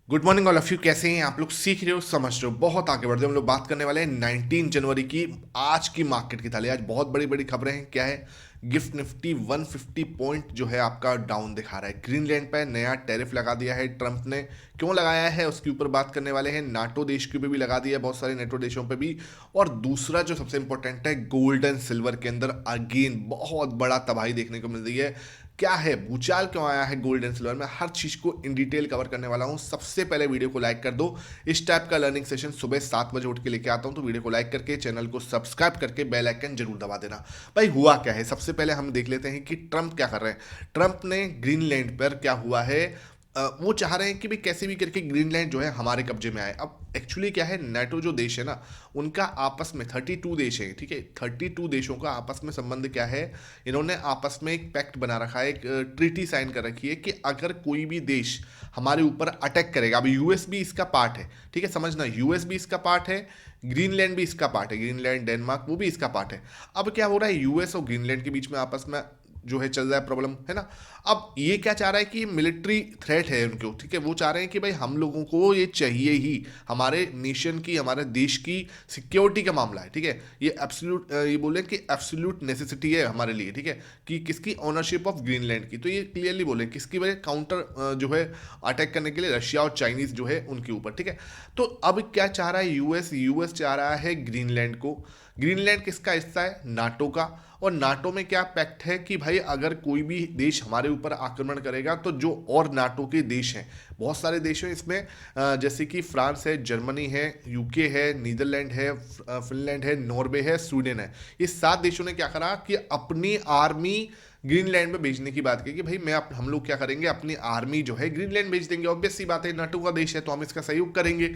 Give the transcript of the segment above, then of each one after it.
Good morning all of you. कैसे हैं आप लोग? सीख रहे हो, समझ रहे हो, बहुत आगे बढ़ रहे हो। हम लोग बात करने वाले हैं 19 जनवरी की, आज की मार्केट की थाली। आज बहुत बड़ी बड़ी खबरें हैं। क्या है? गिफ्ट निफ्टी 150 पॉइंट जो है आपका डाउन दिखा रहा है। ग्रीनलैंड पे नया टैरिफ लगा दिया है ट्रंप ने। क्यों लगाया है उसके ऊपर बात करने वाले हैं। नाटो देश के ऊपर भी लगा दिया है, बहुत सारे नेटो देशों पे भी। और दूसरा जो सबसे इंपॉर्टेंट है, गोल्ड एंड सिल्वर के अंदर अगेन बहुत बड़ा तबाही देखने को मिल रही है। क्या है, भूचाल क्यों आया है गोल्ड एंड सिल्वर में, हर चीज को इन डिटेल कवर करने वाला हूं। सबसे पहले वीडियो को लाइक कर दो। इस टाइप का लर्निंग सेशन सुबह 7 बजे उठ के लेके आता हूं, तो वीडियो को लाइक करके चैनल को सब्सक्राइब करके बेल आइकन जरूर दबा देना। भाई हुआ क्या है, सबसे पहले हम देख लेते हैं कि ट्रंप क्या कर रहे हैं। ट्रंप ने ग्रीनलैंड पर क्या हुआ है, वो चाह रहे हैं कि भाई कैसे भी करके ग्रीनलैंड जो है हमारे कब्जे में आए। अब एक्चुअली क्या है, नाटो जो देश है ना, उनका आपस में 32 देश है, ठीक है। 32 देशों का आपस में संबंध क्या है, इन्होंने आपस में एक पैक्ट बना रखा है, एक ट्रीटी साइन कर रखी है कि अगर कोई भी देश हमारे ऊपर अटैक करेगा। अब यूएस भी इसका पार्ट है, ठीक है, समझना, यूएस भी इसका पार्ट है, ग्रीनलैंड भी इसका पार्ट है, ग्रीनलैंड डेनमार्क वो भी इसका पार्ट है। अब क्या हो रहा है, यूएस और ग्रीनलैंड के बीच में आपस में जो है चल रहा है प्रॉब्लम, है ना। अब ये क्या चाह रहा है कि मिलिट्री थ्रेट है उनको, ठीक है। वो चाह रहे हैं कि भाई हम लोगों को ये चाहिए ही, हमारे नेशन की, हमारे देश की सिक्योरिटी का मामला है, ठीक है। ये एब्सोल्यूट, ये बोले कि एब्सोल्यूट नेसेसिटी है हमारे लिए, ठीक है, कि किसकी ऑनरशिप ऑफ ग्रीनलैंड की। तो ये क्लियरली बोले किसकी वजह, काउंटर जो है अटैक करने के लिए रशिया और चाइनीज जो है उनके ऊपर, ठीक है। तो अब क्या चाह रहा है यूएस, यूएस चाह रहा है ग्रीनलैंड को। ग्रीनलैंड किसका हिस्सा है? नाटो का। और नाटो में क्या पैक्ट है कि भाई अगर कोई भी देश हमारे ऊपर आक्रमण करेगा तो जो और नाटो के देश हैं, बहुत सारे देश हैं इसमें, जैसे कि फ्रांस है, जर्मनी है, यूके है, नीदरलैंड है, फिनलैंड है, नॉर्वे है, स्वीडन है। ये 7 देशों ने क्या करा कि अपनी आर्मी ग्रीनलैंड में भेजने की बात की कि भाई हम लोग क्या करेंगे, अपनी आर्मी जो है ग्रीनलैंड भेज देंगे। ऑब्वियस सी बात है, नाटो का देश है तो हम इसका सहयोग करेंगे।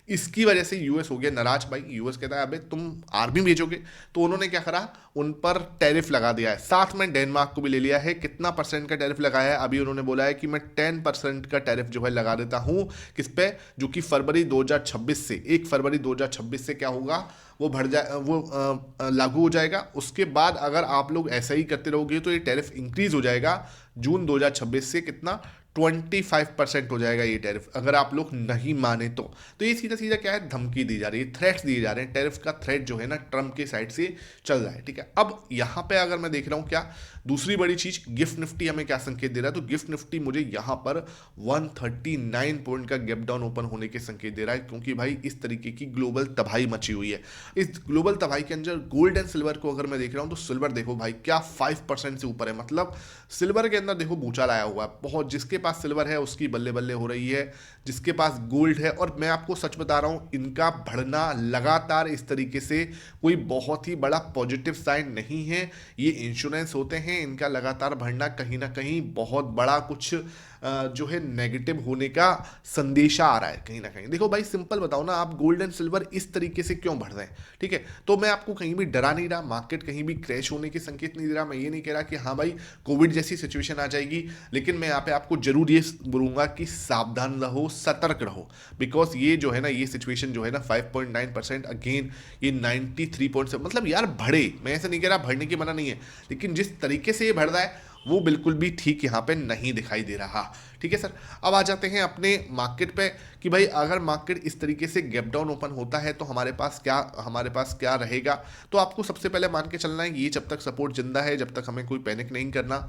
इसकी वजह से यूएस हो गया नाराज। भाई यूएस कहता है अबे तुम आर्मी भेजोगे, तो उन्होंने क्या करा, उन पर टैरिफ लगा दिया है। साथ में डेनमार्क को भी ले लिया है। कितना परसेंट का टैरिफ लगाया है? अभी उन्होंने बोला है कि मैं 10% का टैरिफ जो है लगा देता हूं। किस पे? जो कि फरवरी 2026 से, 1 फरवरी 2026 से क्या होगा, वो बढ़ जाए, वो लागू हो जाएगा। उसके बाद अगर आप लोग ऐसा ही करते रहोगे तो ये टैरिफ इंक्रीज हो जाएगा जून 2026 से। कितना? 25% हो जाएगा ये टैरिफ, अगर आप लोग नहीं माने तो ये सीधा सीधा क्या है, धमकी दी जा रही है, थ्रेट्स दिए जा रहे हैं। टैरिफ का थ्रेट जो है ना ट्रम्प के साइड से चल रहा है, ठीक है। अब यहाँ पे अगर मैं देख रहा हूँ क्या, दूसरी बड़ी चीज, गिफ्ट निफ्टी हमें क्या संकेत दे रहा है, तो गिफ्ट निफ्टी मुझे यहाँ पर 139 पॉइंट का गैप डाउन ओपन होने के संकेत दे रहा है, क्योंकि भाई इस तरीके की ग्लोबल तबाही मची हुई है। इस ग्लोबल तबाही के अंदर गोल्ड एंड सिल्वर को अगर मैं देख रहा हूँ, तो सिल्वर देखो भाई क्या 5% से ऊपर है। मतलब सिल्वर के अंदर देखो भूचाल आया हुआ है बहुत। जिसके पास सिल्वर है उसकी बल्ले बल्ले हो रही है, जिसके पास गोल्ड है। और मैं आपको सच बता रहा हूं, इनका बढ़ना लगातार इस तरीके से कोई बहुत ही बड़ा पॉजिटिव साइन नहीं है। ये इंश्योरेंस होते हैं, इनका लगातार बढ़ना कहीं ना कहीं बहुत बड़ा कुछ जो है नेगेटिव होने का संदेशा आ रहा है कहीं ना कहीं। देखो भाई सिंपल बताओ ना, आप गोल्ड एंड सिल्वर इस तरीके से क्यों बढ़ रहे हैं, ठीक है। तो मैं आपको कहीं भी डरा नहीं रहा, मार्केट कहीं भी क्रैश होने के संकेत नहीं दे रहा। मैं ये नहीं कह रहा कि हाँ भाई कोविड जैसी सिचुएशन आ जाएगी, लेकिन मैं यहाँ पे आपको जरूर ये बोलूंगा कि सावधान रहो, सतर्क रहो। बिकॉज ये जो है ना, ये सिचुएशन जो है ना 5.9% अगेन, ये 93 पॉइंट से, मतलब यार बढ़े, मैं ऐसे नहीं कह रहा बढ़ने की मना नहीं है, लेकिन जिस तरीके से ये बढ़ रहा है वो बिल्कुल भी ठीक यहाँ पे नहीं दिखाई दे रहा, ठीक है सर। अब आ जाते हैं अपने मार्केट पे कि भाई अगर मार्केट इस तरीके से गैप डाउन ओपन होता है तो हमारे पास क्या रहेगा। तो आपको सबसे पहले मान के चलना है, ये जब तक सपोर्ट जिंदा है, जब तक हमें कोई पैनिक नहीं करना,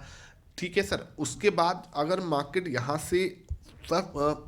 ठीक है सर। उसके बाद अगर मार्केट यहाँ से sir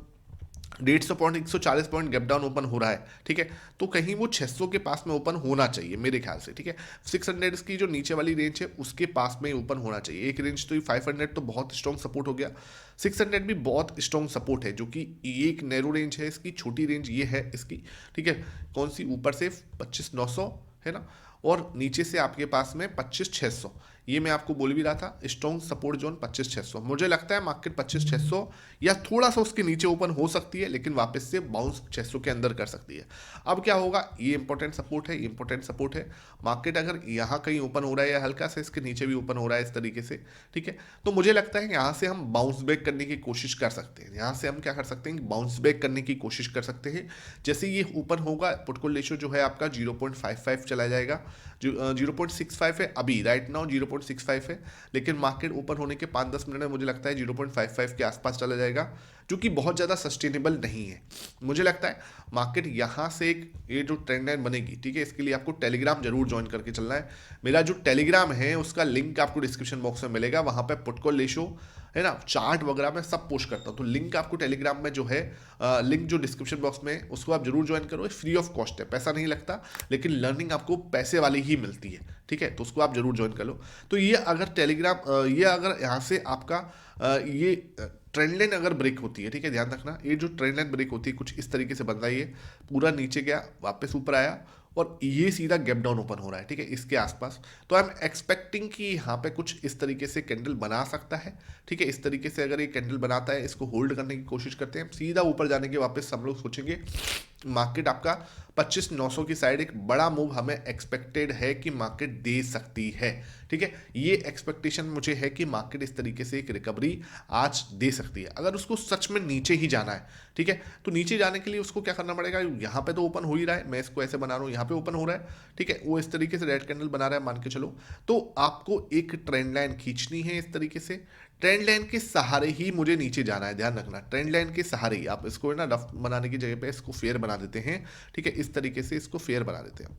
150 point, 140 point gap down open हो रहा है, ठीक है, तो कहीं वो 600 के पास में ओपन होना चाहिए मेरे ख्याल से, ठीक है। 600 की जो नीचे वाली रेंज है उसके पास में ओपन होना चाहिए। एक रेंज तो 500 तो बहुत स्ट्रॉन्ग सपोर्ट हो गया, 600 भी बहुत स्ट्रॉन्ग सपोर्ट है, जो कि एक नैरो रेंज है इसकी, छोटी रेंज ये है इसकी, ठीक है। कौन सी? ऊपर से 25,900 है ना, और नीचे से आपके पास में 25,600। ये मैं आपको बोल भी रहा था, स्ट्रॉन्ग सपोर्ट जोन 25,600। मुझे लगता है मार्केट 25,600 या थोड़ा सा उसके नीचे ओपन हो सकती है, लेकिन वापस से बाउंस 600 के अंदर कर सकती है। अब क्या होगा, ये इंपॉर्टेंट सपोर्ट है, ये इंपॉर्टेंट सपोर्ट है। मार्केट अगर यहाँ कहीं ओपन हो रहा है या हल्का सा इसके नीचे भी ओपन हो रहा है इस तरीके से, ठीक है, तो मुझे लगता है यहाँ से हम बाउंस बैक करने की कोशिश कर सकते हैं। यहाँ से हम क्या कर सकते हैं, बाउंस बैक करने की कोशिश कर सकते हैं। जैसे ये ओपन होगा, पुट कॉल रेशियो जो है आपका 0.55 चला जाएगा, जो 0.65 है अभी, राइट नाउ 0.65 है, लेकिन मार्केट ओपन होने के 5-10 मिनट में मुझे लगता है 0.55 के आसपास चला जाएगा, जो कि बहुत ज़्यादा सस्टेनेबल नहीं है। मुझे लगता है मार्केट यहाँ से एक ये जो ट्रेंड लाइन बनेगी, ठीक है, इसके लिए आपको टेलीग्राम जरूर ज्वाइन करके चलना है। मेरा जो टेलीग्राम है उसका लिंक आपको डिस्क्रिप्शन बॉक्स में मिलेगा, वहाँ पर पुट कॉल रेशो है ना, चार्ट वगैरह मैं सब पोस्ट करता हूँ, तो लिंक आपको टेलीग्राम में जो है लिंक जो डिस्क्रिप्शन बॉक्स में है उसको आप जरूर ज्वाइन करो। फ्री ऑफ कॉस्ट है, पैसा नहीं लगता, लेकिन लर्निंग आपको पैसे वाली ही मिलती है, ठीक है, तो उसको आप जरूर ज्वाइन कर लो। तो ये अगर टेलीग्राम ये अगर यहाँ से आपका ये ट्रेंड लाइन अगर ब्रेक होती है, ठीक है, ध्यान रखना, ये जो ट्रेंड लाइन ब्रेक होती है कुछ इस तरीके से बन रहा है, ये पूरा नीचे गया वापस ऊपर आया और ये सीधा गैप डाउन ओपन हो रहा है, ठीक है, इसके आसपास। तो आई एम एक्सपेक्टिंग कि यहाँ पे कुछ इस तरीके से कैंडल बना सकता है, ठीक है, इस तरीके से अगर ये कैंडल बनाता है, इसको होल्ड करने की कोशिश करते हैं, सीधा ऊपर जाने के वापस हम लोग सोचेंगे मार्केट आपका 25,900 की साइड एक बड़ा मूव हमें एक्सपेक्टेड है कि मार्केट दे सकती है, ठीक है, ये एक्सपेक्टेशन मुझे है कि मार्केट इस तरीके से एक रिकवरी आज दे सकती है। अगर उसको सच में नीचे ही जाना है, ठीक है, तो नीचे जाने के लिए उसको क्या करना पड़ेगा, यहाँ पे तो ओपन हो ही रहा है, मैं इसको ऐसे बना रहा हूँ, यहाँ पे ओपन हो रहा है, ठीक है, वो इस तरीके से रेड कैंडल बना रहा है मान के चलो, तो आपको एक ट्रेंड लाइन खींचनी है इस तरीके से, ट्रेंड लाइन के सहारे ही मुझे नीचे जाना है, ध्यान रखना, ट्रेंड लाइन के सहारे ही। आप इसको ना रफ बनाने की जगह पे इसको फेयर बना देते हैं, ठीक है, इस तरीके से इसको फेयर बना देते हैं,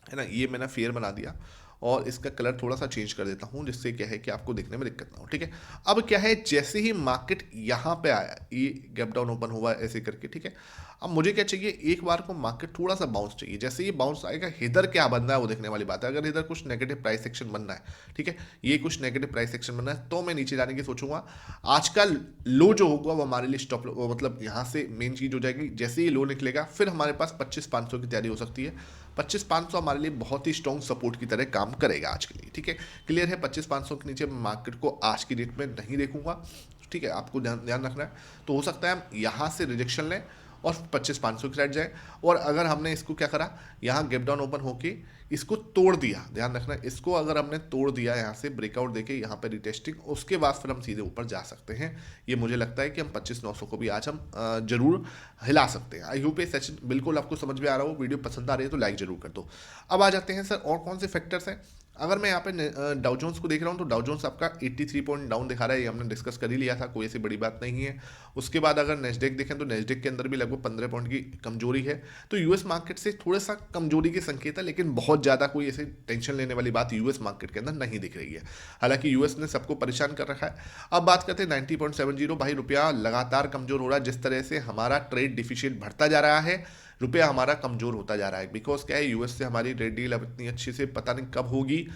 है ना, ये मैंने फेयर बना दिया और इसका कलर थोड़ा सा चेंज कर देता हूँ जिससे क्या है कि आपको देखने में दिक्कत ना हो, ठीक है। अब क्या है, जैसे ही मार्केट यहाँ पे आया, ये गैप डाउन ओपन हुआ ऐसे करके, ठीक है, अब मुझे क्या चाहिए, एक बार को मार्केट थोड़ा सा बाउंस चाहिए, जैसे ये बाउंस आएगा इधर क्या बनना है वो देखने वाली बात है। अगर इधर कुछ नेगेटिव प्राइस एक्शन बनना है, ठीक है, ये कुछ नेगेटिव प्राइस एक्शन बनना है, तो मैं नीचे जाने की सोचूंगा। आज का लो जो होगा वो हमारे लिए स्टॉप, मतलब यहाँ से मेन चीज हो जाएगी, जैसे ये लो निकलेगा फिर हमारे पास 25,500 की तैयारी हो सकती है। 25,500 हमारे लिए बहुत ही स्ट्रॉन्ग सपोर्ट की तरह काम करेगा आज के लिए, ठीक है, क्लियर है। 25,500 के नीचे मार्केट को आज की डेट में नहीं देखूंगा, ठीक है, आपको ध्यान रखना है। तो हो सकता है हम यहाँ से रिजेक्शन लें और 25,500 की साइड जाए, और अगर हमने इसको क्या करा, यहाँ गैप डाउन ओपन होके इसको तोड़ दिया, ध्यान रखना, इसको अगर हमने तोड़ दिया यहाँ से ब्रेकआउट देके यहाँ पे रिटेस्टिंग, उसके बाद फिर हम सीधे ऊपर जा सकते हैं। ये मुझे लगता है कि हम 25,900 को भी आज हम जरूर हिला सकते हैं। आई होप ये सेशन बिल्कुल आपको समझ में आ रहा हो, वीडियो पसंद आ रही है तो लाइक जरूर कर दो। अब आ जाते हैं सर और कौन से फैक्टर्स हैं। अगर मैं यहाँ पे डाउ जोन्स को देख रहा हूँ तो डाउ जोन्स आपका 83 पॉइंट डाउन दिखा रहा है, ये हमने डिस्कस कर ही लिया था, कोई ऐसी बड़ी बात नहीं है। उसके बाद अगर नेस्डेक देखें तो नेस्डेक के अंदर भी लगभग 15 पॉइंट की कमजोरी है, तो यूएस मार्केट से थोड़ा सा कमजोरी के संकेत है, लेकिन बहुत ज़्यादा कोई ऐसे टेंशन लेने वाली बात यूएस मार्केट के अंदर नहीं दिख रही है। हालांकि यूएस ने सबको परेशान कर रखा है। अब बात करते हैं 90.70, भाई रुपया लगातार कमजोर हो रहा है, जिस तरह से हमारा ट्रेड डिफिशिट बढ़ता जा रहा है, रुपया हमारा कमजोर होता जा रहा है। बिकॉज क्या है, यूएस से हमारी ट्रेड डील अब इतनी अच्छी से पता नहीं कब होगी।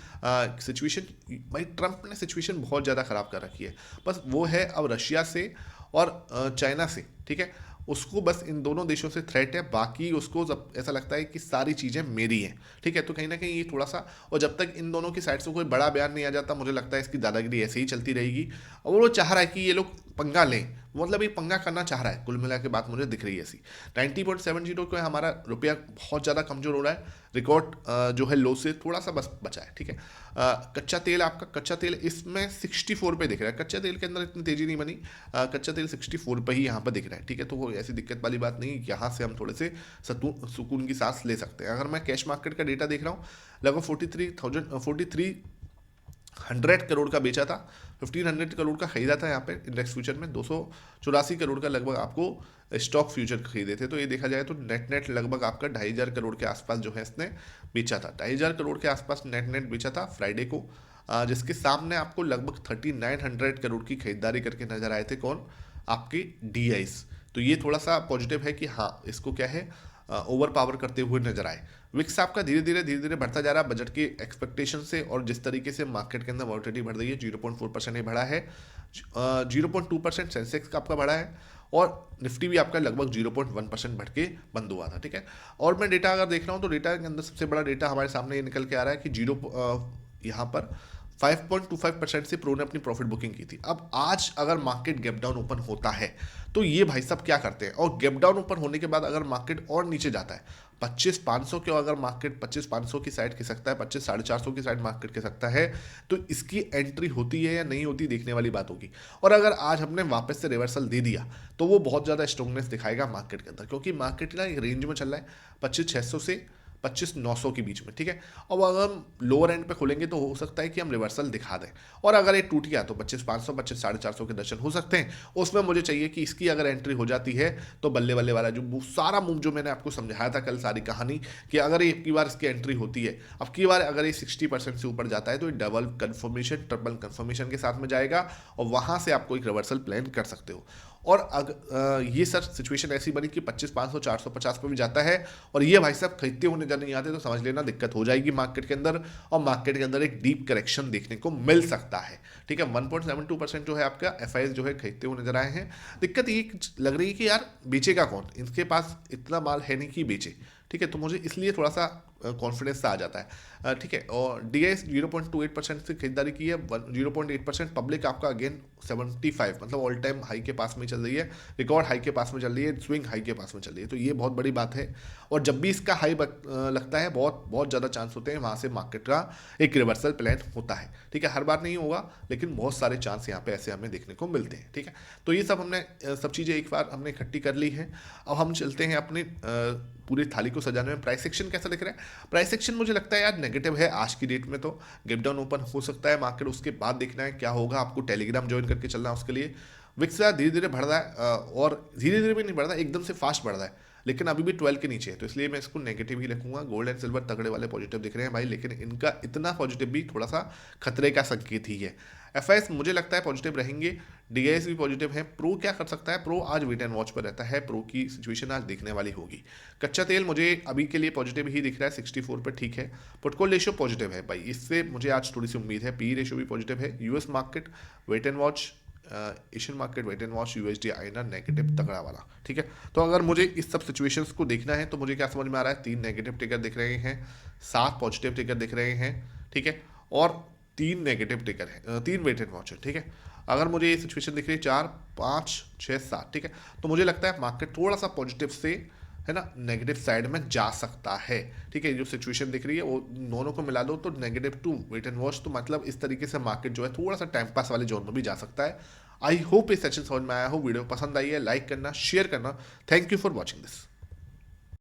सिचुएशन भाई ट्रंप ने सिचुएशन बहुत ज़्यादा ख़राब कर रखी है, बस वो है अब रशिया से और चाइना से, ठीक है, उसको बस इन दोनों देशों से थ्रेट है, बाकी उसको जब ऐसा लगता है कि सारी चीज़ें मेरी हैं, ठीक है, तो कहीं ना कहीं ये थोड़ा सा, और जब तक इन दोनों की साइड से कोई बड़ा बयान नहीं आ जाता, मुझे लगता है इसकी दादागिरी ऐसे ही चलती रहेगी। और वो चाह रहा है कि ये लोग पंगा लें, मतलब ये पंगा करना चाह रहा है, कुल मिला के बात मुझे दिख रही है ऐसी। 90.70 को हमारा रुपया बहुत ज़्यादा कमजोर हो रहा है, रिकॉर्ड जो है लो से थोड़ा सा बस बचा है, ठीक है। कच्चा तेल, आपका कच्चा तेल इसमें 64 पे दिख रहा है, कच्चा तेल के अंदर इतनी तेजी नहीं बनी, कच्चा तेल 64 पे ही यहाँ पर दिख रहा है, ठीक है, तो वो ऐसी दिक्कत वाली बात नहीं, यहाँ से हम थोड़े से सुकून की सांस ले सकते हैं। अगर मैं कैश मार्केट का डेटा देख रहा हूँ, लगभग 4300 करोड़ का बेचा था, 1500 करोड़ का खरीदा था यहाँ पे इंडेक्स फ्यूचर में, 284 करोड़ का लगभग आपको स्टॉक फ्यूचर खरीदे थे। तो ये देखा जाए तो नेट लगभग आपका 2,500 करोड़ के आसपास जो है इसने बेचा था, 2,500 करोड़ के आसपास नेट बेचा था फ्राइडे को, जिसके सामने आपको लगभग 3,900 करोड़ की खरीदारी करके नजर आए थे कौन, आपके डीआईस। तो ये थोड़ा सा पॉजिटिव है कि हाँ, इसको क्या है ओवर पावर करते हुए नजर आए। विक्स आपका धीरे धीरे बढ़ता जा रहा है बजट के एक्सपेक्टेशन से, और जिस तरीके से मार्केट के अंदर वॉलिटिलिटी बढ़ रही है, 0.4% बढ़ा है, 0.2% सेंसेक्स का आपका बढ़ा है, और निफ्टी भी आपका लगभग 0.1% बढ़ के बंद हुआ था, ठीक है। और मैं डेटा अगर देख रहा हूँ तो डेटा के अंदर सबसे बड़ा डेटा हमारे सामने ये निकल के आ रहा है कि यहाँ पर 5.25% से प्रो ने अपनी प्रॉफिट बुकिंग की थी। अब आज अगर मार्केट गैप डाउन ओपन होता है तो ये भाई साहब क्या करते हैं, और गैप डाउन ओपन होने के बाद अगर मार्केट और नीचे जाता है 25,500 के, अगर मार्केट 25,500 की साइड खिसकता है, 25,450 की साइड मार्केट खिसकता है, तो इसकी एंट्री होती है या नहीं होती देखने वाली बात होगी। और अगर आज हमने वापस से रिवर्सल दे दिया तो वो बहुत ज़्यादा स्ट्रॉन्गनेस दिखाएगा मार्केट के अंदर, क्योंकि मार्केट ना एक रेंज में चल रहा है 25,600 से 25,900 के बीच में, ठीक है। अब अगर हम लोअर एंड पे खोलेंगे तो हो सकता है कि हम रिवर्सल दिखा दें, और अगर ये टूट गया तो 25,500 25,450 के दर्शन हो सकते हैं। उसमें मुझे चाहिए कि इसकी अगर एंट्री हो जाती है तो बल्ले बल्ले वाला जो सारा मूव जो मैंने आपको समझाया था कल, सारी कहानी, कि अगर एक की बार इसकी एंट्री होती है, अब की बार अगर ये 60% से ऊपर जाता है तो ये डबल कंफर्मेशन, ट्रिपल कंफर्मेशन के साथ में जाएगा, और वहां से आपको एक रिवर्सल प्लान कर सकते हो। और ये सर सिचुएशन ऐसी बनी कि 25,500 450 पे भी जाता है, और ये भाई साहब खरीदते होने जब नहीं आते तो समझ लेना दिक्कत हो जाएगी मार्केट के अंदर, और मार्केट के अंदर एक डीप करेक्शन देखने को मिल सकता है, ठीक है। 1.72% जो है आपका एफआईएस जो है खरीदते हुए नजर आए हैं। दिक्कत ये लग रही है कि यार बेचेगा कौन, इनके पास इतना माल है नहीं कि बेचे, ठीक है। तो मुझे इसलिए थोड़ा सा कॉन्फिडेंस सा आ जाता है, ठीक है। और डीआईएस 0.28% से खरीदारी की है, 0.8%। पब्लिक आपका अगेन 75 मतलब ऑल टाइम हाई के पास में चल रही है, रिकॉर्ड हाई के पास में चल रही है, स्विंग हाई के पास में चल रही है, तो ये बहुत बड़ी बात है। और जब भी इसका हाई लगता है बहुत बहुत ज़्यादा चांस होते हैं वहाँ से मार्केट का एक रिवर्सल प्लान होता है, ठीक है। हर बार नहीं होगा लेकिन बहुत सारे चांस यहाँ पे ऐसे हमें देखने को मिलते हैं, ठीक है। तो ये सब हमने सब चीज़ें एक बार हमने इकट्ठी कर ली है। अब हम चलते हैं अपने पूरी थाली को सजाने में। प्राइस एक्शन कैसा दिख रहा है? प्राइस एक्शन मुझे लगता है यार नेगेटिव है आज की डेट में, तो गिव डाउन ओपन हो सकता है मार्केट, उसके बाद देखना है क्या होगा। आपको टेलीग्राम ज्वाइन करके चलना है उसके लिए। विक्स धीरे धीरे बढ़ रहा है, और धीरे धीरे भी नहीं बढ़ रहा है, एकदम से फास्ट बढ़ रहा है, लेकिन अभी भी 12 के नीचे है, तो इसलिए मैं इसको नेगेटिव ही रखूंगा। गोल्ड एंड सिल्वर तगड़े वाले पॉजिटिव दिख रहे हैं भाई, लेकिन इनका इतना पॉजिटिव भी थोड़ा सा खतरे का संकेत ही है। एफआईएस मुझे लगता है पॉजिटिव रहेंगे, डीआईएस भी पॉजिटिव है। प्रो क्या कर सकता है? प्रो आज वेट एंड वॉच पर रहता है, प्रो की सिचुएशन आज देखने वाली होगी। कच्चा तेल मुझे अभी के लिए पॉजिटिव ही दिख रहा है 64 पर, ठीक है। पुटकॉल रेशियो पॉजिटिव है भाई, इससे मुझे आज थोड़ी सी उम्मीद है। पी रेशियो भी पॉजिटिव है। US market wait and watch, Asian market wait and watch, USD INR negative तगड़ा वाला, ठीक है। तो अगर मुझे इस सब सिचुएशंस को देखना है तो मुझे क्या समझ में आ रहा है, 3 नेगेटिव टिकर दिख रहे हैं, 7 पॉजिटिव टिकर दिख रहे हैं, ठीक है, और 3 नेगेटिव टिकर है, 3 वेट एंड वॉच है, ठीक है। अगर मुझे ये सिचुएशन दिख रही है 4 5 6 7, ठीक है, तो मुझे लगता है मार्केट थोड़ा सा पॉजिटिव से, है ना, नेगेटिव साइड में जा सकता है, ठीक है। जो सिचुएशन दिख रही है वो दोनों को मिला दो तो negative to wait and watch, तो मतलब इस तरीके से मार्केट जो है थोड़ा सा टाइम पास वाले जोन में भी जा सकता है। आई होप ये सेशन समझ में आया हो, वीडियो पसंद आई है लाइक करना, शेयर करना। Thank you for watching this.